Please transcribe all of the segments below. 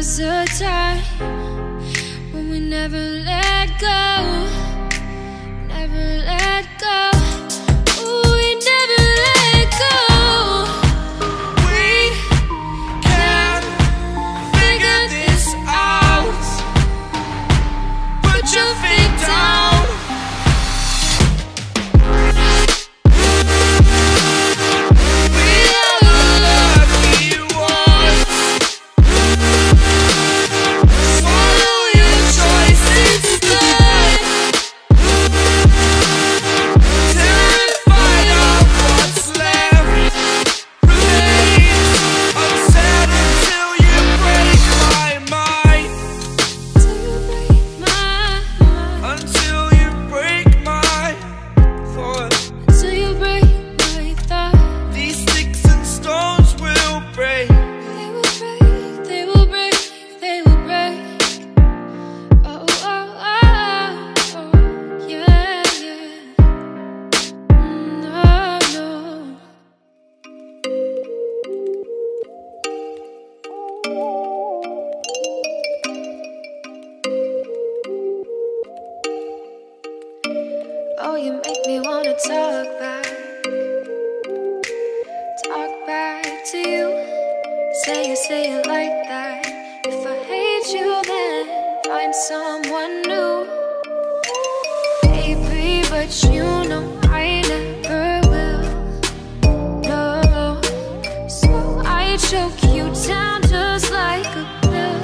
was a time when we never let go, never let go. Ooh, we never let go. We can figure this out. Put your feet down. Oh, you make me wanna talk back to you. Say it like that. If I hate you, then find someone new. Baby, but you know I never will. No, so I choke you down just like a pill.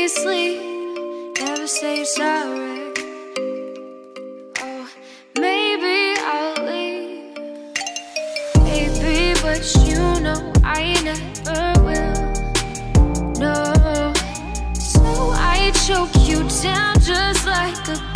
Sleep, never say you're sorry. Oh, maybe I'll leave, baby, but you know I never will. No, so I choke you down just like a